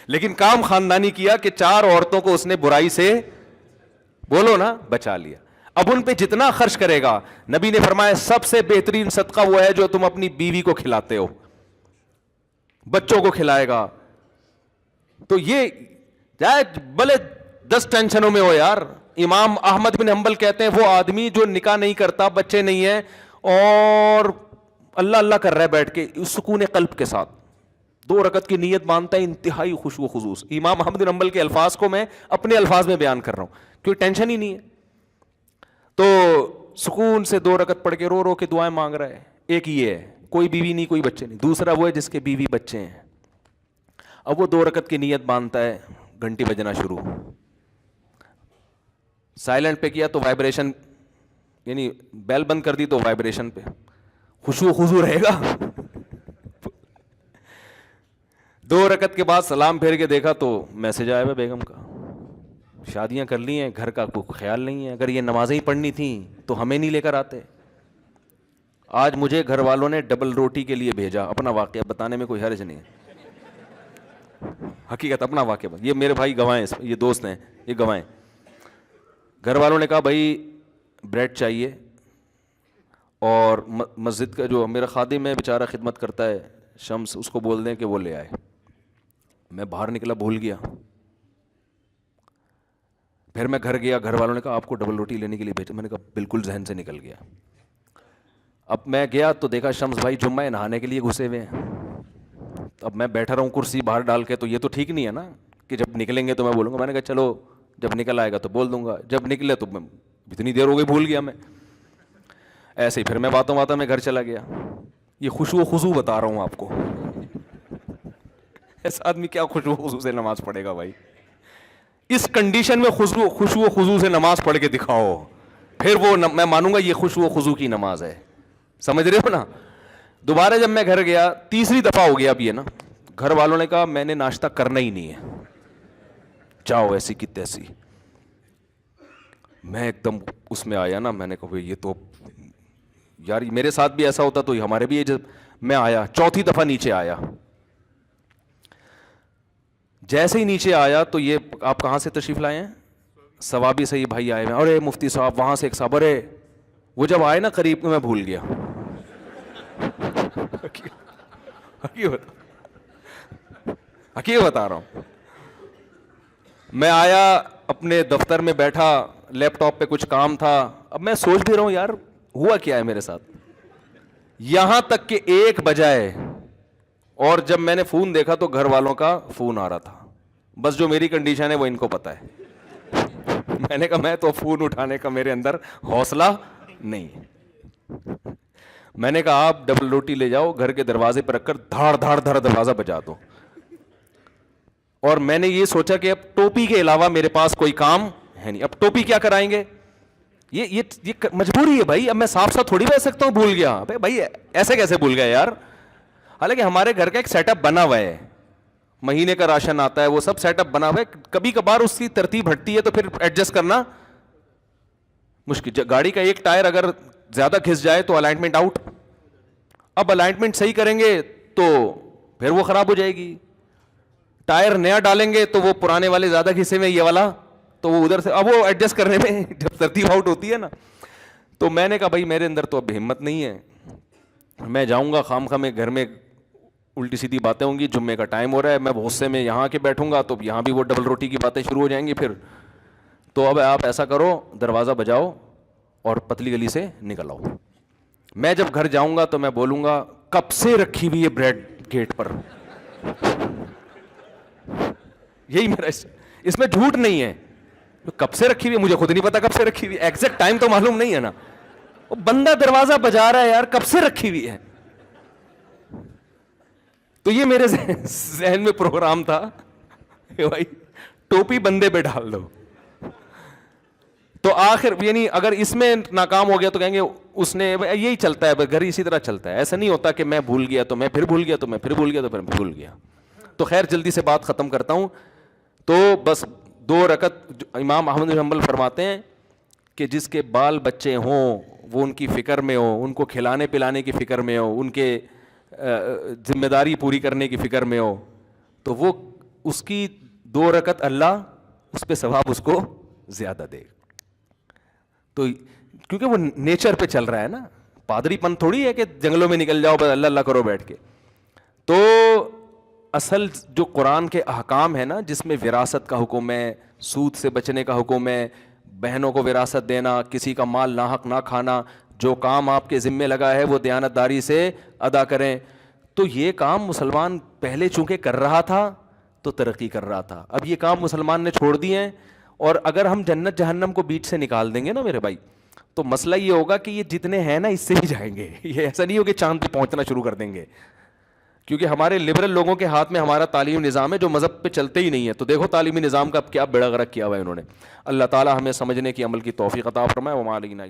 لیکن کام خاندانی کیا کہ 4 عورتوں کو اس نے برائی سے بولو نا بچا لیا. اب ان پہ جتنا خرچ کرے گا, نبی نے فرمایا سب سے بہترین صدقہ وہ ہے جو تم اپنی بیوی کو کھلاتے ہو, بچوں کو کھلائے گا. تو یہ چاہے بھلے 10 ٹینشنوں میں ہو یار. امام احمد بن حنبل کہتے ہیں وہ آدمی جو نکاح نہیں کرتا, بچے نہیں ہیں, اور اللہ اللہ کر رہا ہے بیٹھ کے سکون قلب کے ساتھ, 2 رکعت کی نیت مانتا ہے, انتہائی خشوع و خضوع. امام احمد بن حنبل کے الفاظ کو میں اپنے الفاظ میں بیان کر رہا ہوں کیونکہ ٹینشن ہی نہیں ہے. تو سکون سے 2 رکعت پڑھ کے رو رو کے دعائیں مانگ رہا ہے. ایک یہ ہے کوئی بیوی نہیں کوئی بچے نہیں. دوسرا وہ ہے جس کے بیوی بچے ہیں. اب وہ 2 رکعت کی نیت باندھتا ہے, گھنٹی بجنا شروع, سائلنٹ پہ کیا تو وائبریشن, یعنی بیل بند کر دی تو وائبریشن پہ, خشوع و خضوع رہے گا. 2 رکعت کے بعد سلام پھیر کے دیکھا تو میسج آیا ہے بیگم کا, شادیاں کر لی ہیں, گھر کا کوئی خیال نہیں ہے, اگر یہ نمازیں ہی پڑھنی تھیں تو ہمیں نہیں لے کر آتے. آج مجھے گھر والوں نے ڈبل روٹی کے لیے بھیجا. اپنا واقعہ بتانے میں کوئی حرج نہیں ہے, حقیقت اپنا واقعہ. یہ میرے بھائی گواہیں, یہ دوست ہیں, یہ گواہیں. گھر والوں نے کہا بھائی بریڈ چاہیے, اور مسجد کا جو میرا خادم ہے بیچارہ خدمت کرتا ہے شمس, اس کو بول دیں کہ وہ لے آئے. میں باہر نکلا بھول گیا. پھر میں گھر گیا, گھر والوں نے کہا آپ کو ڈبل روٹی لینے کے لیے بھیجا. میں نے کہا بالکل ذہن سے نکل گیا. اب میں گیا تو دیکھا شمس بھائی جمعہ نہانے کے لیے گھسے ہوئے ہیں. اب میں بیٹھا رہا ہوں کرسی باہر ڈال کے, تو یہ تو ٹھیک نہیں ہے نا کہ جب نکلیں گے تو میں بولوں گا. میں نے کہا چلو جب نکل آئے گا تو بول دوں گا, جب نکلے تو میں اتنی دیر ہو گئی بھول گیا میں. ایسے ہی پھر میں باتوں باتوں میں گھر چلا گیا. یہ خشوع و خضوع بتا رہا ہوں آپ کو. ایسا آدمی کیا خشوع و خضوع سے نماز پڑھے گا بھائی؟ اس کنڈیشن میں خشوع و خضوع سے نماز پڑھ کے دکھاؤ, پھر وہ میں مانوں گا یہ خشوع و خضوع کی نماز ہے. سمجھ رہے ہو نا؟ دوبارہ جب میں گھر گیا, تیسری دفعہ ہو گیا اب یہ نا, گھر والوں نے کہا میں نے ناشتہ کرنا ہی نہیں ہے, جاؤ ایسی کی تیسی. میں ایک دم اس میں آیا نا, میں نے کہا بھائی یہ تو یار میرے ساتھ بھی ایسا ہوتا تو ہمارے بھی. جب میں آیا چوتھی دفعہ نیچے آیا, جیسے ہی نیچے آیا تو یہ آپ کہاں سے تشریف لائے ہیں؟ ثوابی سے یہ بھائی آئے ہیں. ارے مفتی صاحب, وہاں سے ایک صاحب, ارے وہ جب آئے نا قریب میں بھول گیا. حقیقت بتا رہا ہوں. میں آیا اپنے دفتر میں بیٹھا, لیپ ٹاپ پہ کچھ کام تھا. اب میں سوچ بھی رہا ہوں یار ہوا کیا ہے میرے ساتھ, یہاں تک کہ 1 بجا ہے, اور جب میں نے فون دیکھا تو گھر والوں کا فون آ رہا تھا. بس جو میری کنڈیشن ہے وہ ان کو پتا ہے. میں نے کہا میں تو فون اٹھانے کا میرے اندر حوصلہ نہیں. میں نے کہا آپ ڈبل روٹی لے جاؤ, گھر کے دروازے پہ رکھ کر دھاڑ دھاڑ دھاڑ دروازہ بجا دو. اور میں نے یہ سوچا کہ اب ٹوپی کے علاوہ میرے پاس کوئی کام ہے نہیں, اب ٹوپی کیا کرائیں گے, یہ مجبوری ہے بھائی. اب میں صاف صاف تھوڑی کہہ سکتا ہوں بھول گیا. بھائی ایسے کیسے بھول گیا یار؟ حالانکہ ہمارے گھر کا ایک سیٹ اپ بنا ہوا ہے, مہینے کا راشن آتا ہے, وہ سب سیٹ اپ بنا ہوا ہے. کبھی کبھار اس کی ترتیب ہٹتی ہے تو پھر ایڈجسٹ کرنا مشکل. گاڑی کا ایک ٹائر اگر زیادہ گھس جائے تو الائنمنٹ آؤٹ. اب الائنمنٹ صحیح کریں گے تو پھر وہ خراب ہو جائے گی. ٹائر نیا ڈالیں گے تو وہ پرانے والے زیادہ گھسے میں, یہ والا تو وہ ادھر سے, اب وہ ایڈجسٹ کرنے میں جب ترتیب آؤٹ ہوتی ہے نا. تو میں نے کہا بھائی میرے اندر تو اب ہمت نہیں ہے, میں جاؤں گا خام خواہ میں گھر میں الٹی سیدھی باتیں ہوں گی. جمعے کا ٹائم ہو رہا ہے, میں غصے میں یہاں کے بیٹھوں گا تو یہاں بھی وہ ڈبل روٹی کی باتیں شروع ہو جائیں گی پھر. تو اب آپ ایسا کرو, دروازہ بجاؤ اور پتلی گلی سے نکل آؤ. میں جب گھر جاؤں گا تو میں بولوں گا کب سے رکھی ہوئی ہے بریڈ گیٹ پر. یہی میرا, اس میں جھوٹ نہیں ہے. کب سے رکھی ہوئی ہے مجھے خود نہیں پتا کب سے رکھی ہوئی ہے, ایگزیکٹ ٹائم تو معلوم نہیں ہے نا. وہ بندہ دروازہ بجا رہا ہے یار, کب سے رکھی ہوئی ہے. تو یہ میرے ذہن میں پروگرام تھا کہ بھائی ٹوپی بندے پہ ڈال دو. تو آخر یعنی اگر اس میں ناکام ہو گیا تو کہیں گے اس نے, یہی چلتا ہے گھر اسی طرح چلتا ہے. ایسا نہیں ہوتا کہ میں بھول گیا تو میں پھر بھول گیا, تو میں پھر بھول گیا, تو پھر بھول گیا. تو خیر جلدی سے بات ختم کرتا ہوں. تو بس 2 رکعت امام احمد بن حنبل فرماتے ہیں کہ جس کے بال بچے ہوں وہ ان کی فکر میں ہو, ان کو کھلانے پلانے کی فکر میں ہو, ان کے ذمہ داری پوری کرنے کی فکر میں ہو, تو وہ اس کی 2 رکعت اللہ اس پہ ثواب اس کو زیادہ دے گا. تو کیونکہ وہ نیچر پہ چل رہا ہے نا, پادری پن تھوڑی ہے کہ جنگلوں میں نکل جاؤ بس اللہ اللہ کرو بیٹھ کے. تو اصل جو قرآن کے احکام ہے نا, جس میں وراثت کا حکم ہے, سود سے بچنے کا حکم ہے, بہنوں کو وراثت دینا, کسی کا مال ناحق نہ کھانا, جو کام آپ کے ذمے لگا ہے وہ دیانتداری سے ادا کریں. تو یہ کام مسلمان پہلے چونکہ کر رہا تھا تو ترقی کر رہا تھا, اب یہ کام مسلمان نے چھوڑ دیے ہیں. اور اگر ہم جنت جہنم کو بیچ سے نکال دیں گے نا میرے بھائی, تو مسئلہ یہ ہوگا کہ یہ جتنے ہیں نا اس سے ہی جائیں گے. یہ ایسا نہیں ہو کہ چاند پہ پہنچنا شروع کر دیں گے, کیونکہ ہمارے لبرل لوگوں کے ہاتھ میں ہمارا تعلیمی نظام ہے جو مذہب پہ چلتے ہی نہیں ہے. تو دیکھو تعلیمی نظام کا اب کیا بیڑا غرق کیا ہوا ہے انہوں نے. اللہ تعالی ہمیں سمجھنے کی عمل کی توفیق عطا فرمائے. وما علینا